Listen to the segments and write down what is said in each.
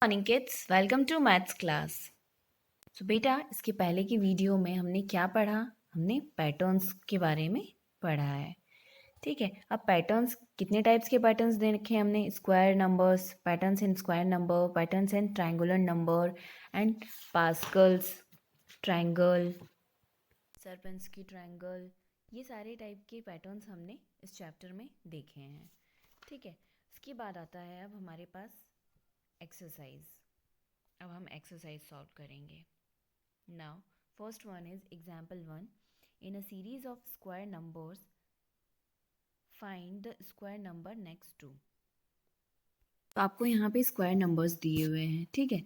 Morning kids, welcome to maths class. So बेटा, इसके पहले की वीडियो में हमने क्या पढ़ा? हमने पैटर्न्स के बारे में पढ़ा है। ठीक है, अब पैटर्न्स, कितने टाइप्स के पैटर्न्स देखे हमने? Square numbers, patterns in square number, patterns in triangular number and Pascal's, triangle, सर्पेंस की ट्रायंगल, ये सारे टाइप के पैटर्न्स हमने इस चैप्टर में देखे हैं। ठीक है, इसके बाद आता है अब हमारे पास एक्सरसाइज। अब हम एक्सरसाइज सॉल्व करेंगे। Now first one is example one. In a series of square numbers find the square number next to. तो आपको यहाँ पे स्क्वायर नंबर्स दिए हुए हैं। ठीक है,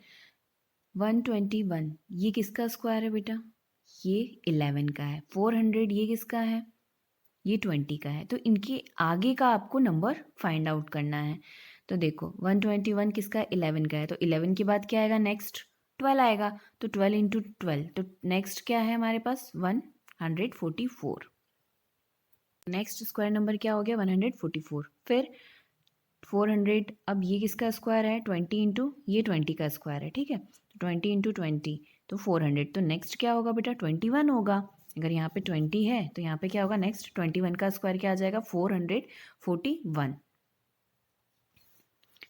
121 ये किसका स्क्वायर है बेटा? ये 11 का है। 400 ये किसका है? ये 20 का है। तो इनके आगे का आपको नंबर फाइंड आउट करना है। तो देखो 121 किसका? 11 का है। तो 11 के बाद क्या आएगा? नेक्स्ट 12 आएगा। तो 12 इंटू 12, तो नेक्स्ट क्या है हमारे पास? 144। नेक्स्ट स्क्वायर नंबर क्या हो गया? 144। फिर 400, अब ये किसका स्क्वायर है? 20 इंटू ये 20 का स्क्वायर है। ठीक है, तो 20 इंटू 20 तो 400। तो नेक्स्ट क्या होगा बेटा? 21 होगा। अगर यहाँ पे 20 है तो यहाँ पे क्या होगा? नेक्स्ट 21 का स्क्वायर क्या आ जाएगा? 441।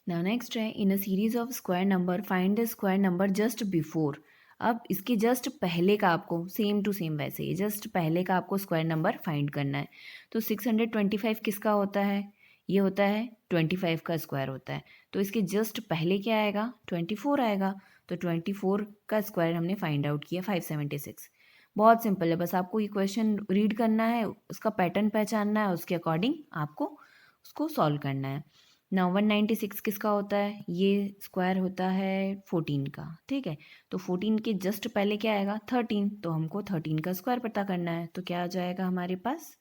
नाउ नेक्स्ट है, in a series of square number find the square number just before. अब इसके जस्ट पहले का आपको सेम टू सेम वैसे ही जस्ट पहले का आपको स्क्वायर नंबर फाइंड करना है। तो 625 किसका होता है? ये होता है 25 का स्क्वायर होता है। तो इसके जस्ट पहले क्या आएगा? 24 आएगा। तो 24 का स्क्वायर हमने फाइंड आउट किया 576। बहुत सिंपल है, बस आपको ये क्वेश्चन रीड करना है, उसका पैटर्न पहचानना है, उसके अकॉर्डिंग आपको उसको सॉल्व करना है। ना 196 किसका होता है? ये स्क्वायर होता है 14 का। ठीक है, तो 14 के जस्ट पहले क्या आएगा? 13। तो हमको 13 का स्क्वायर पता करना है। तो क्या आ जाएगा हमारे पास?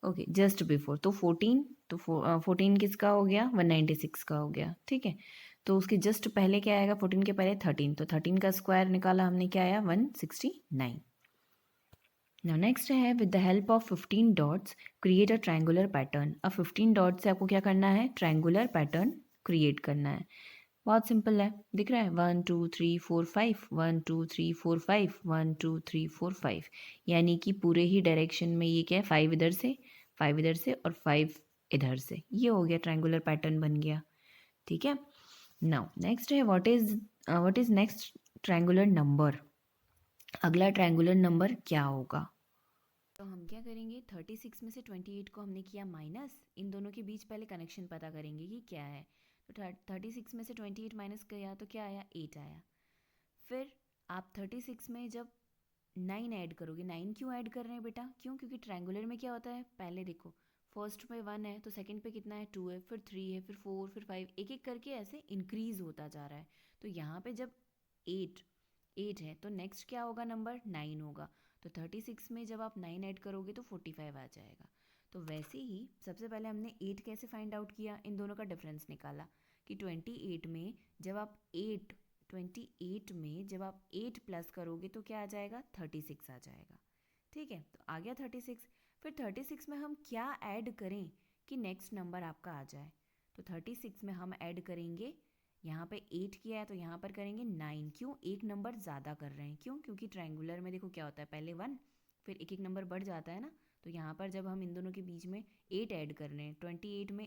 Okay, just before. तो 14, तो 14 किसका हो गया? 196 का हो गया। ठीक है, तो उसके जस्ट पहले क्या आएगा? 14 के पहले 13, तो 13 का स्क्वायर निकाला हमने, क्या आया? 169। नाउ नेक्स्ट है, with the help of 15 dots create a triangular pattern. अब 15 डॉट से आपको क्या करना है? ट्रायंगुलर पैटर्न क्रिएट करना है। बहुत सिंपल है, दिख रहा है 1 2 3 4 5, 1 2 3 4 5, 1 2 3 4 5, यानी कि पूरे ही डायरेक्शन में ये क्या है? 5 इधर से, 5 इधर से और 5 इधर से। ये हो गया, ट्रायंगुलर पैटर्न बन गया। ठीक है, नाउ नेक्स्ट है, what is next triangular number. अगला ट्रायंगुलर नंबर क्या होगा? तो हम क्या करेंगे? 36 में से 28 को हमने किया माइनस। इन दोनों के बीच पहले कनेक्शन पता करेंगे कि क्या है। तो 36 में से 28 माइनस किया तो क्या आया? 8 आया। फिर आप 36 में जब 9 ऐड करोगे, 9 क्यों ऐड कर रहे हैं बेटा? क्यों? क्योंकि ट्रायंगुलर में क्या होता है, पहले देखो फर्स्ट में 1 है तो सेकंड पे कितना है? 2 है, फिर 3 है, फिर 4, फिर 5, एक एक करके ऐसे इंक्रीज होता जा रहा है। तो यहाँ पे जब 8 8 है तो नेक्स्ट क्या होगा? नंबर 9 होगा। तो 36 में जब आप 9 ऐड करोगे तो 45 आ जाएगा। तो वैसे ही सबसे पहले हमने 8 कैसे फाइंड आउट किया? इन दोनों का डिफरेंस निकाला कि 28 में जब आप 8 प्लस करोगे तो क्या आ जाएगा? 36 आ जाएगा। ठीक है, तो आ गया 36। फिर 36 में हम क्या ऐड करें कि नेक्स्ट नंबर आपका आ जाए? तो 36 में हम ऐड करेंगे, यहाँ पे 8 किया है तो यहाँ पर करेंगे 9। क्यों? एक नंबर ज़्यादा कर रहे हैं। क्यों? क्योंकि ट्रायंगुलर में देखो क्या होता है, पहले 1 फिर एक एक नंबर बढ़ जाता है ना। तो यहाँ पर जब हम इन दोनों के बीच में 8 ऐड कर रहे हैं, 28 में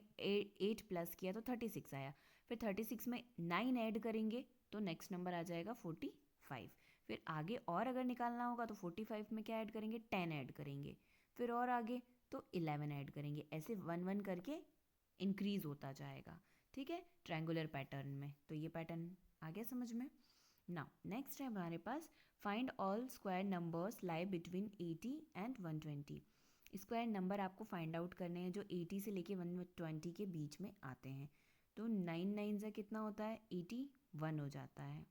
8 प्लस किया तो 36 आया। फिर 36 में 9 ऐड करेंगे तो नेक्स्ट नंबर आ जाएगा 45। फिर आगे और अगर निकालना होगा तो 45 में क्या ऐड करेंगे? 10 ऐड करेंगे। फिर और आगे तो 11 ऐड करेंगे। ऐसे 1 1 करके इंक्रीज होता जाएगा। ठीक है, ट्रायंगुलर पैटर्न में। तो ये पैटर्न आ गया समझ में। नाउ नेक्स्ट है हमारे पास, find all square numbers lie between 80 and 120। Square number आपको फाइंड आउट करने हैं जो 80 से लेके 120 के बीच में आते हैं। तो 9 9 से कितना होता है? 81 हो जाता है।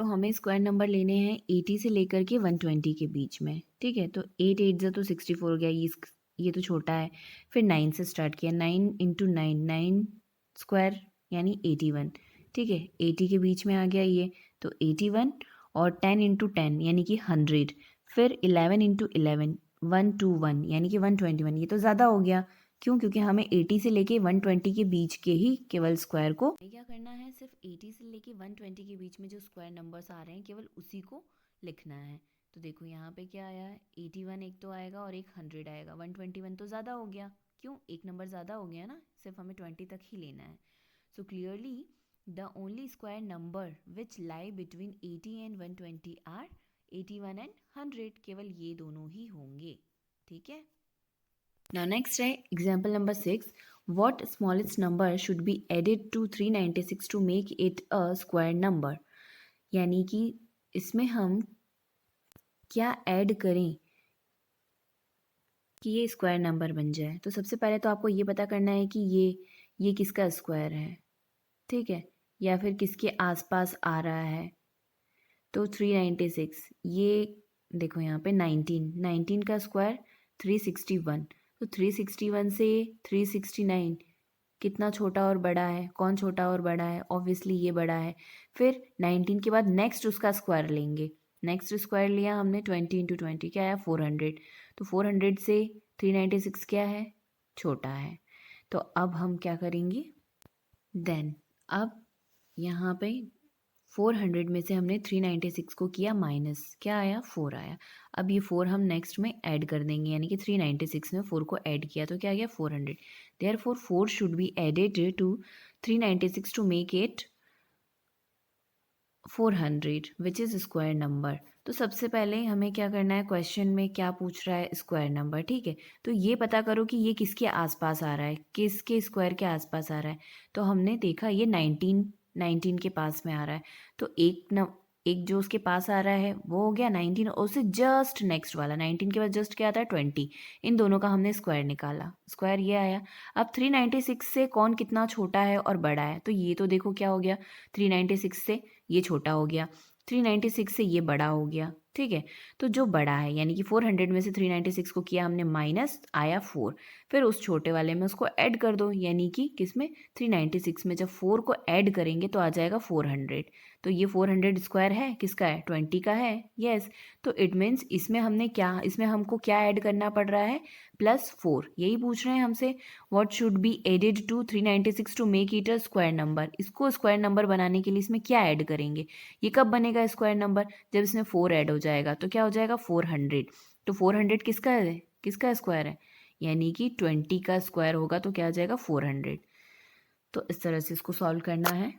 तो हमें स्क्वायर नंबर लेने हैं 80 से लेकर के 120 के बीच में। ठीक है, तो 8 8 तो 64 हो गया, ये तो छोटा है। फिर 9 से स्टार्ट किया, 9 इंटू 9, 9 स्क्वायर यानी 81। ठीक है, 80 के बीच में आ गया ये, तो 81 और 10 इंटू 10 यानी कि 100। फिर 11 इंटू 11, 121 यानी कि 121, ये तो ज़्यादा हो गया। क्यों? क्योंकि हमें 80 से लेके 120 के बीच के ही केवल स्क्वायर को क्या करना है, सिर्फ 80 से लेके 120 के बीच में जो स्क्वायर नंबर्स आ रहे हैं केवल उसी को लिखना है। तो देखो यहाँ पे क्या आया है, 81 एक तो आएगा और एक 100 आएगा। 121 तो ज़्यादा हो गया, क्यों? एक नंबर ज़्यादा हो गया ना, सिर्फ हमें 20 तक ही लेना है। So clearly the only square number which lie between 80 and 120 are 81 and 100, केवल ये दोनों ही होंगे। ठीक है। Now next है example number 6. What smallest number should be added to 396 to make it a square number? यानी कि इसमें हम क्या ऐड करें कि ये स्क्वायर नंबर बन जाए। तो सबसे पहले तो आपको ये पता करना है कि ये किसका स्क्वायर है, ठीक है, या फिर किसके आसपास आ रहा है। तो 396, ये देखो यहाँ पे 19 का स्क्वायर 361, तो 361 से 369 कितना छोटा और बड़ा है? कौन छोटा और बड़ा है? ऑब्वियसली ये बड़ा है। फिर 19 के बाद नेक्स्ट उसका स्क्वायर लेंगे। नेक्स्ट स्क्वायर लिया हमने 20 इंटू 20, क्या आया? 400। तो 400 से 396 क्या है? छोटा है। तो अब हम क्या करेंगे देन, अब यहाँ पे 400 में से हमने 396 को किया माइनस, क्या आया? 4 आया। अब ये 4 हम नेक्स्ट में ऐड कर देंगे, यानी कि 396 में 4 को ऐड किया तो क्या आ गया? 400। Therefore 4 should be added to 396 to make it 400 which is square number. तो सबसे पहले हमें क्या करना है, क्वेश्चन में क्या पूछ रहा है? स्क्वायर नंबर, ठीक है। तो ये पता करो कि ये किसके आसपास आ रहा है, किसके स्क्वायर के आसपास आ रहा है। तो हमने देखा ये 19 के पास में आ रहा है, तो एक जो उसके पास आ रहा है वो हो गया 19, और उससे जस्ट नेक्स्ट वाला 19 के बाद जस्ट क्या आता है? 20। इन दोनों का हमने स्क्वायर निकाला, स्क्वायर ये आया। अब 396 से कौन कितना छोटा है और बड़ा है? तो ये तो देखो क्या हो गया, 396 से ये छोटा हो गया, 396 से ये बड़ा हो गया, ठीक है। तो जो बड़ा है यानी कि 400 में से 396 को किया हमने माइनस, आया 4। फिर उस छोटे वाले में उसको ऐड कर दो, यानी कि किस में? 396 में जब 4 को ऐड करेंगे तो आ जाएगा 400। तो ये 400 स्क्वायर है, किसका है? 20 का है, यस। तो इट मीन्स इसमें हमको क्या ऐड करना पड़ रहा है? +4। यही पूछ रहे हैं हमसे, what should be added to 396 to make it a square number. इसको स्क्वायर नंबर बनाने के लिए इसमें क्या ऐड करेंगे? ये कब बनेगा स्क्वायर नंबर? जब इसमें 4 ऐड हो जाएगा, तो क्या हो जाएगा? 400। तो 400 किसका है? किसका स्क्वायर है? यानी कि 20 का स्क्वायर होगा, तो क्या आ जाएगा? 400। तो इस तरह से इसको सॉल्व करना है।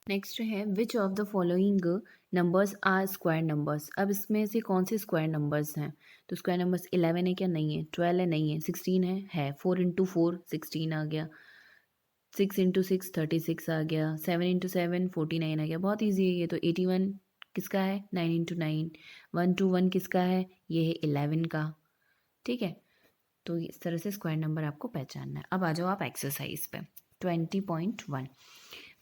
नेक्स्ट है which of the following numbers are square numbers. अब इसमें से कौन से स्क्वायर नंबर्स हैं? तो स्क्वायर नंबर्स 11 है क्या? नहीं है। 12 है? नहीं है। 16 है। 4 इंटू 4 16 आ गया। 6 इंटू 6 36 आ गया। 7 इंटू 7 49 आ गया। बहुत ईजी है ये तो। 81 किसका है? 9 इंटू 9। 121 किसका है? ये है 11 का, ठीक है। तो इस तरह से स्क्वायर नंबर आपको पहचानना है। अब आ जाओ आप एक्सरसाइज पे 20.1।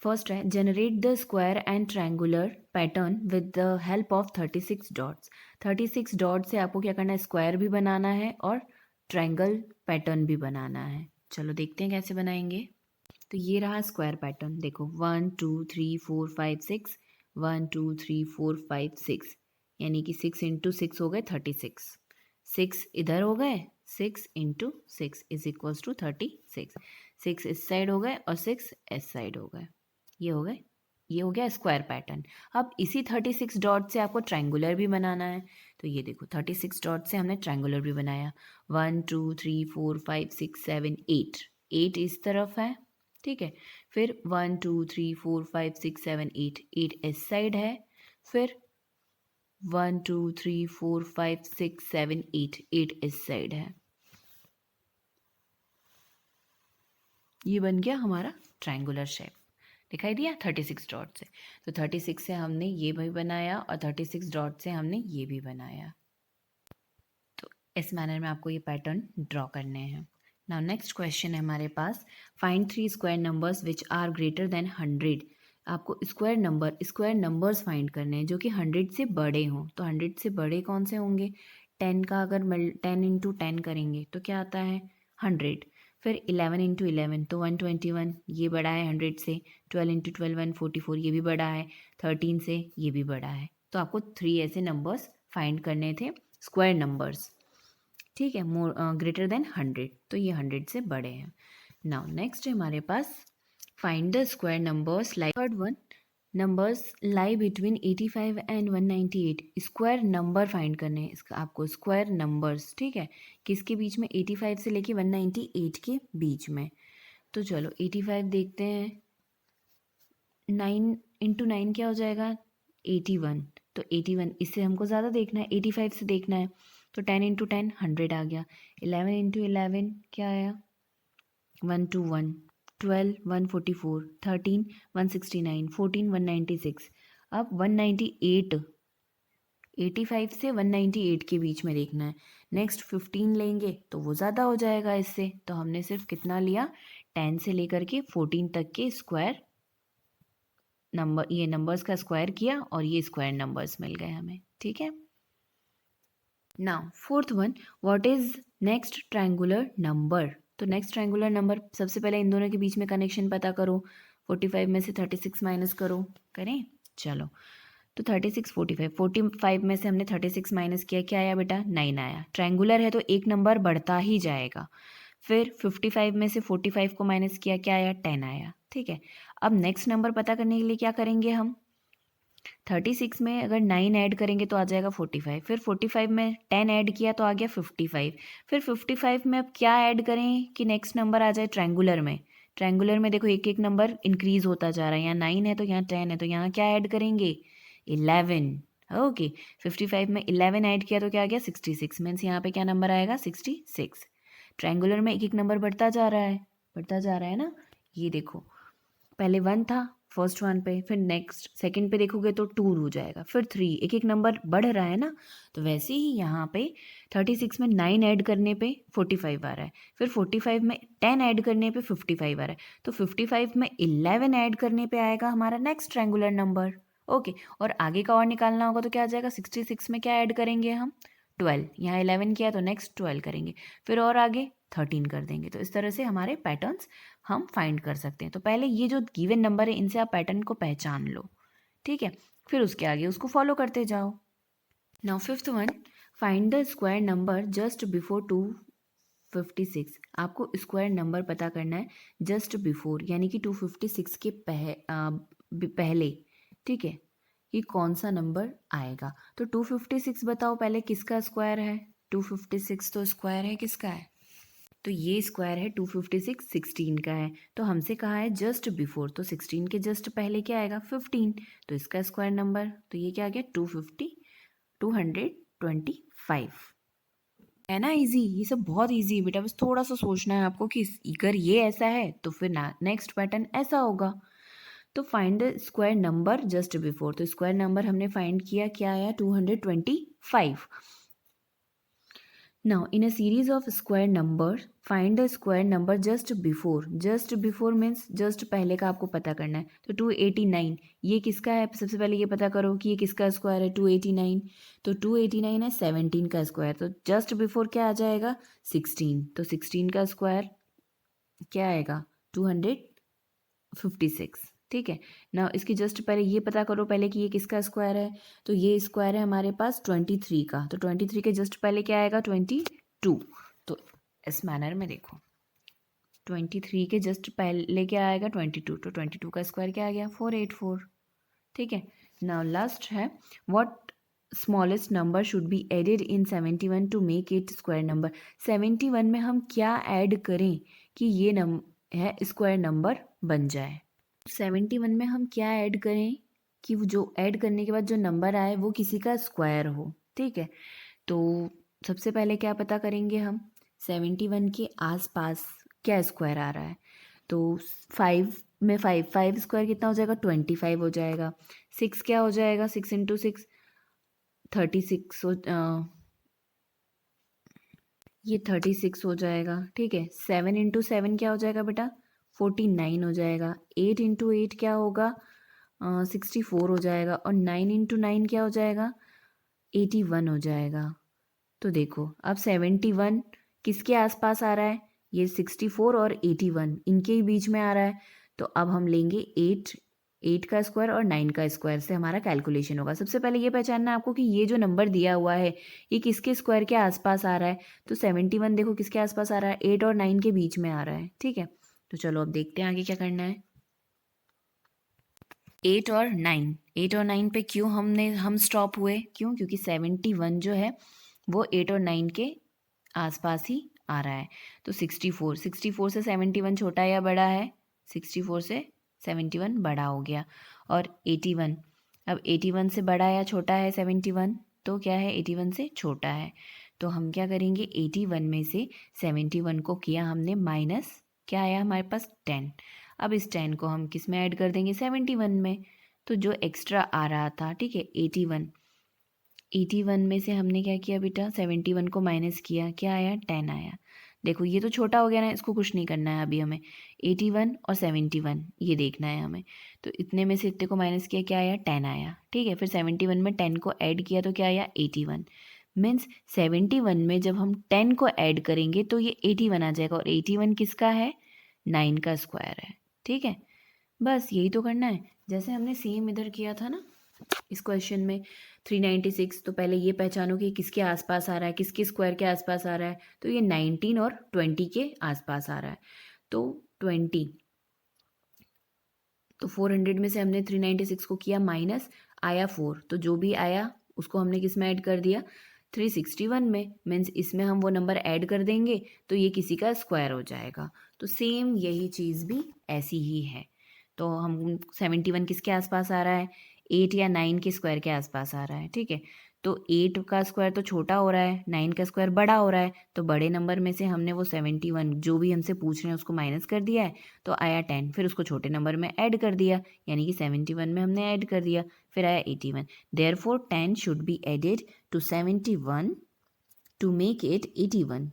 फर्स्ट है generate the square and triangular pattern with the help of 36 dots. 36 dot से आपको क्या करना है? स्क्वायर भी बनाना है और ट्रायंगल पैटर्न भी बनाना है। चलो देखते हैं कैसे बनाएंगे। तो ये रहा स्क्वायर पैटर्न, देखो 1 2 3 4 5 6, 1 2 3 4 5 6, यानी कि 6 इंटू 6 हो गए 36। 6 इधर हो गए, 6 इंटू 6 इज इक्वल्स टू 36। 6 इस साइड हो गए और 6 इस साइड हो गए, ये हो गए। ये हो गया स्क्वायर पैटर्न। अब इसी 36 डॉट से आपको ट्रायंगुलर भी बनाना है। तो ये देखो 36 डॉट से हमने ट्रायंगुलर भी बनाया। 1 2 3 4 5 6 7 8, 8 इस तरफ है, ठीक है। फिर 1 2 3 4 5 6 7 8, 8 इस साइड है। फिर 1 2 3 4 5 6 7 8, 8 इस साइड है। ये बन गया हमारा ट्रायंगुलर शेप, दिखाई दिया 36 डॉट से। तो 36 से हमने ये भी बनाया और 36 डॉट से हमने ये भी बनाया। तो इस मैनर में आपको ये पैटर्न ड्रॉ करने हैं। नाउ नेक्स्ट क्वेश्चन है हमारे पास, find 3 square numbers which are greater than 100। आपको स्क्वायर नंबर्स फाइंड करने हैं जो कि 100 से बड़े हों। तो 100 से बड़े कौन से होंगे? 10 का अगर 10 इंटू 10 करेंगे तो क्या आता है? 100। फिर 11 इंटू 11 तो 121, ये बड़ा है 100 से। 12 इंटू 12 144, ये भी बड़ा है। 13 से ये भी बड़ा है। तो आपको 3 ऐसे नंबर्स फाइंड करने थे, स्क्वायर नंबर्स, ठीक है, मोर ग्रेटर देन 100, तो ये 100 से बड़े हैं। नाउ नेक्स्ट है हमारे पास find the square numbers like third one, numbers lie between 85 and 198। Square number find करने हैं इसका आपको, स्क्वायर नंबर्स, ठीक है, किसके बीच में, 85 से लेके 198 के बीच में। तो चलो 85 देखते हैं, 9 इंटू 9 क्या हो जाएगा, 81, तो 81 इससे हमको ज़्यादा देखना है, 85 से देखना है, तो 10 इंटू 10 100 आ गया। 11 इंटू 11 क्या आया, 121, 12 144, 13 169, 14 196। अब 198, 85 से 198 के बीच में देखना है। नेक्स्ट 15 लेंगे तो वो ज़्यादा हो जाएगा इससे, तो हमने सिर्फ कितना लिया, 10 से लेकर के 14 तक के स्क्वायर नंबर, ये नंबर्स का स्क्वायर किया और ये स्क्वायर नंबर्स मिल गए हमें, ठीक है। Now fourth one, what is next triangular number. तो नेक्स्ट ट्रायंगुलर नंबर, सबसे पहले इन दोनों के बीच में कनेक्शन पता करो, 45 में से 36 माइनस करो, करें, चलो। तो 36 45, 45 में से हमने 36 माइनस किया, क्या आया बेटा, 9 आया। ट्रायंगुलर है तो एक नंबर बढ़ता ही जाएगा। फिर 55 में से 45 को माइनस किया, क्या आया, 10 आया, ठीक है। अब नेक्स्ट नंबर पता करने के लिए क्या करेंगे हम, 36 में अगर 9 ऐड करेंगे तो आ जाएगा 45, फिर 45 में 10 ऐड किया तो आ गया 55, फिर 55 में अब क्या ऐड करें कि नेक्स्ट नंबर आ जाए ट्रायंगुलर में। ट्रायंगुलर में देखो एक एक नंबर इंक्रीज होता जा रहा है, यहाँ 9 है तो यहाँ 10 है, तो यहाँ क्या ऐड करेंगे, 11, ओके। 55 में 11 ऐड किया तो क्या आ गया, 66, मीन्स यहाँ पे क्या नंबर आएगा, 66। ट्रायंगुलर में एक एक नंबर बढ़ता जा रहा है, बढ़ता जा रहा है ना, ये देखो पहले 1 था फर्स्ट वन पे, फिर नेक्स्ट सेकंड पे देखोगे तो 2 हो जाएगा, फिर 3, एक एक नंबर बढ़ रहा है ना। तो वैसे ही यहाँ पे 36 में 9 ऐड करने पे 45 आ रहा है, फिर 45 में 10 ऐड करने पे 55 आ रहा है, तो 55 में 11 ऐड करने पे आएगा हमारा नेक्स्ट ट्रायंगुलर नंबर, ओके। और आगे का और निकालना होगा तो क्या आ जाएगा, 66 में क्या ऐड करेंगे हम, 12, यहाँ 11 किया तो नेक्स्ट 12 करेंगे, फिर और आगे 13 कर देंगे। तो इस तरह से हमारे पैटर्न्स हम फाइंड कर सकते हैं। तो पहले ये जो गिवन नंबर है इनसे आप पैटर्न को पहचान लो, ठीक है, फिर उसके आगे उसको फॉलो करते जाओ। Now fifth one, find the square number just before 256। आपको स्क्वायर नंबर पता करना है जस्ट बिफोर, यानी कि 256 के पहले, ठीक है, कि कौन सा नंबर आएगा। तो 256 बताओ पहले किसका स्क्वायर है, 256 तो स्क्वायर है किसका है, तो ये स्क्वायर है 256, 16 का है। तो हमसे कहा है जस्ट बिफोर, तो 16 के जस्ट पहले क्या आएगा, 15, तो इसका स्क्वायर नंबर, तो ये क्या आ गया, 225 है ना। इजी, ये सब बहुत इजी है बेटा, बस थोड़ा सा सोचना है आपको कि अगर ये ऐसा है तो फिर नेक्स्ट पैटर्न ऐसा होगा। तो find the square number just before, तो स्क्वायर नंबर हमने फाइंड किया, क्या आया, 225। Now, in a series of square numbers, find the square number just before. Just before means just पहले का आपको पता करना है। तो 289 ये किसका है, सबसे पहले ये पता करो कि ये किसका स्क्वायर है, 289। तो 289 है 17 का स्क्वायर, तो जस्ट बिफोर क्या आ जाएगा, 16, तो 16 का स्क्वायर क्या आएगा, 256, ठीक है ना। इसकी जस्ट पहले ये पता करो पहले कि ये किसका स्क्वायर है, तो ये स्क्वायर है हमारे पास 23 का, तो 23 के जस्ट पहले क्या आएगा, 22। तो इस मैनर में देखो 23 के जस्ट पहले क्या आएगा, 22, तो 22 का स्क्वायर क्या आ गया, 484, ठीक है। नाउ लास्ट है, what smallest number should be added in 71 to make it square number. 71 में हम क्या ऐड करें कि ये है स्क्वायर नंबर बन जाए। 71 में हम क्या ऐड करें कि वो जो ऐड करने के बाद जो नंबर आए वो किसी का स्क्वायर हो, ठीक है। तो सबसे पहले क्या पता करेंगे हम, 71 के आसपास क्या स्क्वायर आ रहा है, तो 5 में 5 स्क्वायर कितना हो जाएगा, 25 हो जाएगा। 6 क्या हो जाएगा, 6 इंटू 6 36 ये 36 हो जाएगा, ठीक है। 7 इंटू 7 क्या हो जाएगा बेटा, 49 हो जाएगा। 8 इंटू 8 क्या होगा, 64 हो जाएगा। और 9 इंटू 9 क्या हो जाएगा, 81 हो जाएगा। तो देखो अब 71 किसके आसपास आ रहा है, ये 64 और 81 इनके ही बीच में आ रहा है। तो अब हम लेंगे 8 8 का स्क्वायर और 9 का स्क्वायर से हमारा कैलकुलेशन होगा। सबसे पहले ये पहचानना है आपको कि ये जो नंबर दिया हुआ है ये किसके स्क्वायर के आसपास आ रहा है। तो 71 देखो किसके आसपास आ रहा है, 8 और 9 के बीच में आ रहा है। ठीक है, तो चलो अब देखते हैं आगे क्या करना है। 8 और 9 पे क्यों हम स्टॉप हुए, क्यों, क्योंकि 71 जो है वो 8 और 9 के आसपास ही आ रहा है। तो 64 से 71 छोटा या बड़ा है, 64 से 71 बड़ा हो गया। और 81, अब 81 से बड़ा या छोटा है 71, तो क्या है 81 से छोटा है। तो हम क्या करेंगे, 81 में से 71 को किया हमने माइनस, क्या आया हमारे पास 10। अब इस 10 को हम किस में ऐड कर देंगे, 71 में। तो जो एक्स्ट्रा आ रहा था, ठीक है, 81 में से हमने क्या किया बेटा, 71 को माइनस किया, क्या आया, 10 आया। देखो ये तो छोटा हो गया ना, इसको कुछ नहीं करना है अभी हमें। 81 और 71 ये देखना है हमें। तो इतने में से इतने को माइनस किया, क्या आया, 10 आया। ठीक है, फिर 71 में 10 को ऐड किया तो क्या आया, 81। मीन्स 71 में जब हम 10 को ऐड करेंगे तो ये 81 आ जाएगा। और 81 किसका है, 9 का स्क्वायर है। ठीक है, बस यही तो करना है, जैसे हमने सेम इधर किया था ना इस क्वेश्चन में। 396, तो पहले ये पहचानो कि किसके आसपास आ रहा है, किसके स्क्वायर के आसपास आ रहा है। तो ये 19 और 20 के आसपास आ रहा है। तो 20, तो 400 में से हमने 396 को किया माइनस, आया 4, तो जो भी आया उसको हमने किस में ऐड कर दिया, 361 में। मीन्स इसमें हम वो नंबर ऐड कर देंगे तो ये किसी का स्क्वायर हो जाएगा। तो सेम यही चीज़ भी ऐसी ही है। तो हम 71 किसके आसपास आ रहा है, 8 या 9 के स्क्वायर के आसपास आ रहा है। ठीक है, तो 8 का स्क्वायर तो छोटा हो रहा है, 9 का स्क्वायर बड़ा हो रहा है। तो बड़े नंबर में से हमने वो 71 जो भी हमसे पूछ रहे हैं उसको माइनस कर दिया है, तो आया 10। फिर उसको छोटे नंबर में ऐड कर दिया, यानी कि 71 में हमने ऐड कर दिया, फिर आया 81। Therefore 10 should be added to 71 to make it 81।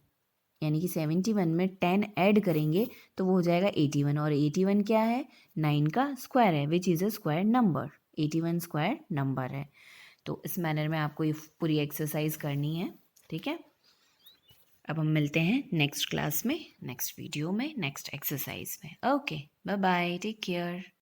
यानी कि 71 में 10 ऐड करेंगे तो वो हो जाएगा 81। और 81 क्या है, 9 का स्क्वायर है, which is a square number. 81 square number है। तो इस मैनर में आपको ये पूरी एक्सरसाइज करनी है। ठीक है, अब हम मिलते हैं नेक्स्ट क्लास में, नेक्स्ट वीडियो में, नेक्स्ट एक्सरसाइज में। Okay, bye bye, take care.